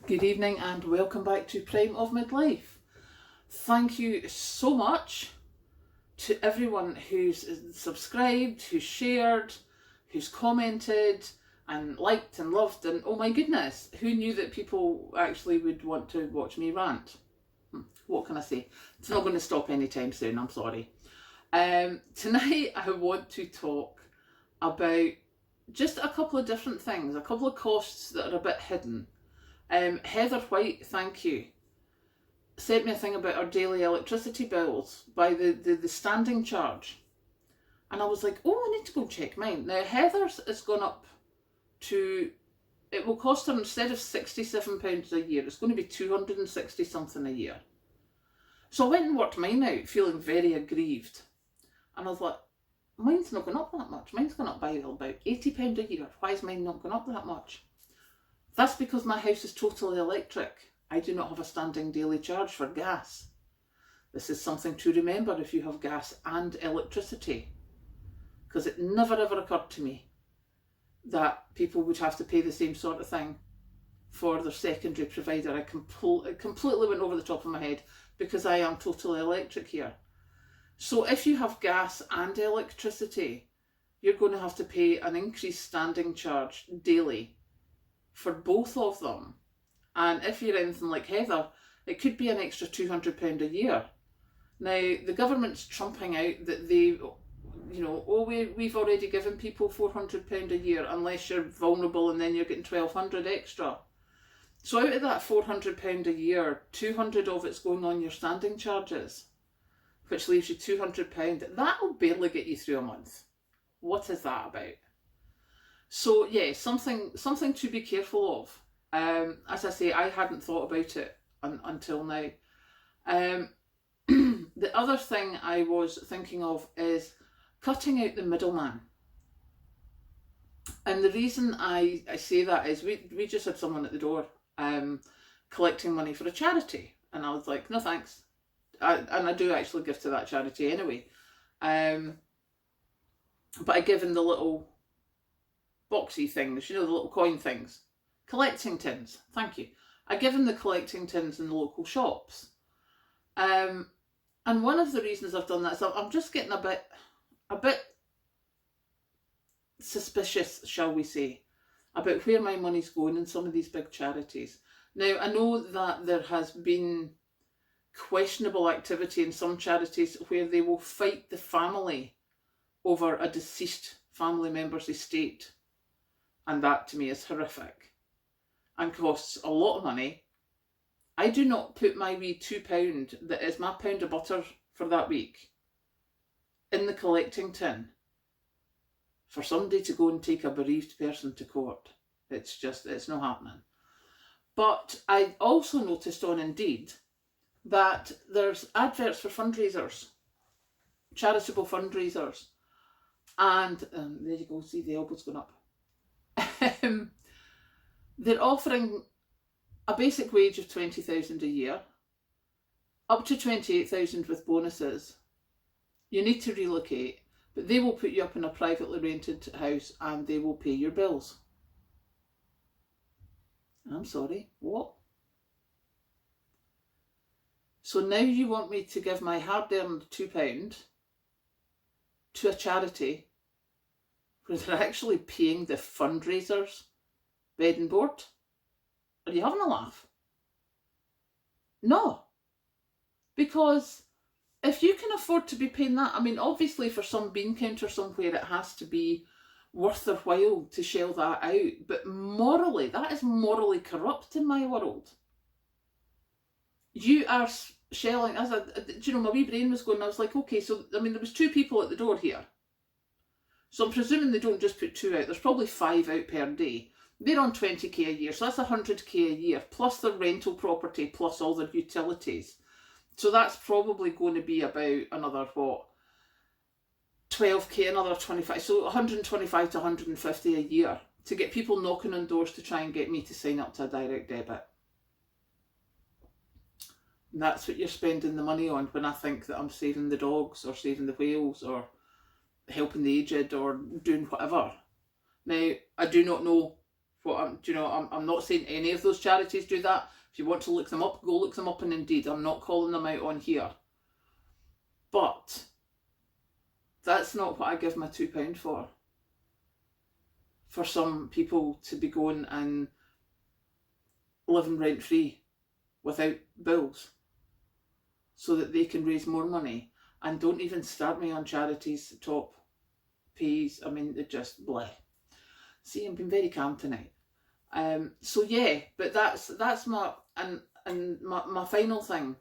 Good evening and welcome back to Prime of Midlife. Thank you so much to everyone who's subscribed, who's shared, who's commented and liked and loved, and oh my goodness, who knew that people actually would want to watch me rant? What can I say? It's not going to stop anytime soon, I'm sorry. Tonight I want to talk about just a couple of different things, a couple of costs that are a bit hidden. Heather White, thank you, sent me a thing about our daily electricity bills by the standing charge. And I was like, oh, I need to go check mine. Now, Heather's has gone up to, it will cost her, instead of £67 a year, it's going to be 260 something a year. So I went and worked mine out, feeling very aggrieved. And I was like, mine's not gone up that much. Mine's gone up by about £80 a year. Why is mine not gone up that much? That's because my house is totally electric. I do not have a standing daily charge for gas. This is something to remember if you have gas and electricity, because it never ever occurred to me that people would have to pay the same sort of thing for their secondary provider. It completely went over the top of my head because I am totally electric here. So if you have gas and electricity, you're going to have to pay an increased standing charge daily for both of them. And if you're anything like Heather, it could be an extra £200 a year. Now, the government's trumping out that they, we've already given people £400 a year unless you're vulnerable, and then you're getting £1,200 extra. So out of that £400 a year, 200 of it's going on your standing charges, which leaves you £200. That'll barely get you through a month. What is that about? So yeah, something to be careful of. As I say, I hadn't thought about it until now. The other thing I was thinking of is cutting out the middleman. And the reason I say that is we just had someone at the door collecting money for a charity. And I was like, no thanks. And I do actually give to that charity anyway. But I give in the little boxy things, the little coin things. Collecting tins, thank you. I give them the collecting tins in the local shops. And one of the reasons I've done that is I'm just getting a bit suspicious, shall we say, about where my money's going in some of these big charities. Now, I know that there has been questionable activity in some charities where they will fight the family over a deceased family member's estate. And that to me is horrific and costs a lot of money. I do not put my wee £2 that is my pound of butter for that week in the collecting tin for somebody to go and take a bereaved person to court. It's not happening. But I also noticed on Indeed that there's adverts for fundraisers, charitable fundraisers. And there you go, see the elbow's going up. They're offering a basic wage of £20,000 a year, up to £28,000 with bonuses. You need to relocate, but they will put you up in a privately rented house and they will pay your bills. I'm sorry, what? So now you want me to give my hard-earned £2 to a charity where they're actually paying the fundraisers bed and board? Are you having a laugh? No. Because if you can afford to be paying that, I mean, obviously for some bean counter somewhere it has to be worth their while to shell that out. But morally, that is morally corrupt in my world. You are shelling, my wee brain was going, I was like, okay, so, I mean, there was 2 people at the door here. So I'm presuming they don't just put 2 out. There's probably 5 out per day. They're on 20k a year, so that's 100k a year, plus their rental property, plus all their utilities. So that's probably going to be about another, 12k, another 25, so 125 to 150 a year to get people knocking on doors to try and get me to sign up to a direct debit. And that's what you're spending the money on when I think that I'm saving the dogs or saving the whales or helping the aged or doing whatever. Now, I do not know I'm not saying any of those charities do that. If you want to look them up, go look them up on Indeed. I'm not calling them out on here. But that's not what I give my £2 for. For some people to be going and living rent free without bills so that they can raise more money. And don't even start me on charities top pays. I mean, they're just bleh. See, I'm being very calm tonight. So yeah, but that's my my final thing.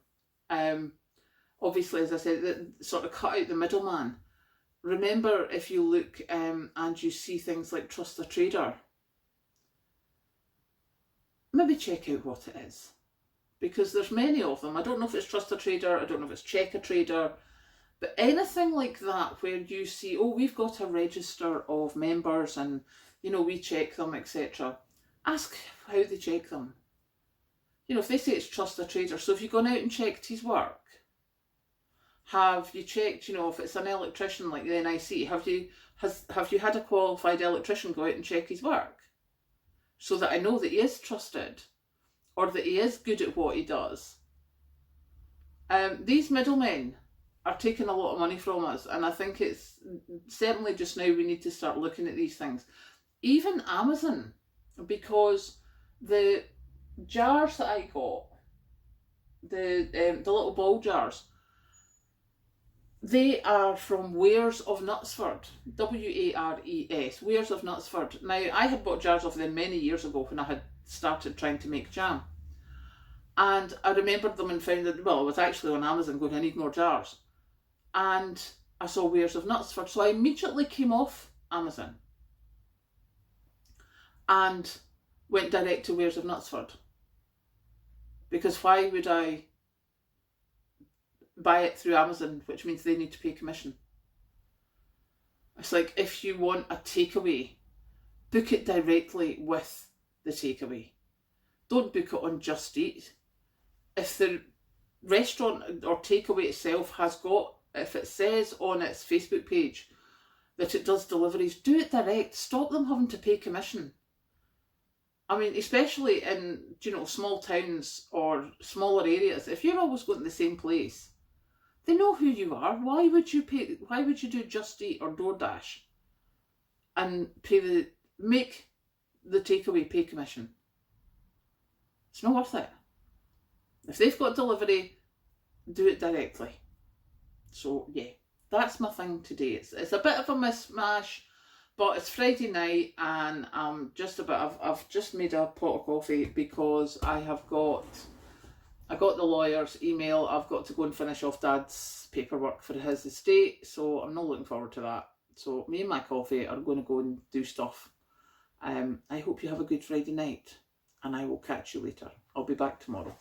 Obviously, as I said, that sort of cut out the middleman. Remember, if you look and you see things like Trust a Trader, maybe check out what it is, because there's many of them. I don't know if it's Trust a Trader, I don't know if it's Check a Trader, but anything like that where you see, oh, we've got a register of members and, you know, we check them, etc. Ask how they check them. You know, if they say it's Trust a Trader, so if you've gone out and checked his work, have you checked, you know, if it's an electrician like the NIC, have you had a qualified electrician go out and check his work? So that I know that he is trusted, or that he is good at what he does. These middlemen are taking a lot of money from us, and I think it's certainly just now we need to start looking at these things. Even Amazon, because the jars that I got, the little ball jars, they are from Wares of Knutsford, Wares, Wares of Knutsford. Now, I had bought jars of them many years ago when I had started trying to make jam. And I remembered them and found that, well, I was actually on Amazon going, I need more jars. And I saw Wares of Knutsford, so I immediately came off Amazon and went direct to Wares of Knutsford. Because why would I buy it through Amazon, which means they need to pay commission? It's like, if you want a takeaway, book it directly with the takeaway. Don't book it on Just Eat. If the restaurant or takeaway itself has got, if it says on its Facebook page that it does deliveries, do it direct. Stop them having to pay commission. I mean, especially in, you know, small towns or smaller areas, if you're always going to the same place, they know who you are. Why would you do Just Eat or DoorDash and make the takeaway pay commission? It's not worth it. If they've got delivery, do it directly. So yeah, that's my thing today. It's a bit of a mishmash, but it's Friday night and I've just made a pot of coffee because I got the lawyer's email. I've got to go and finish off Dad's paperwork for his estate, so I'm not looking forward to that. So me and my coffee are going to go and do stuff. I hope you have a good Friday night, and I will catch you later. I'll be back tomorrow.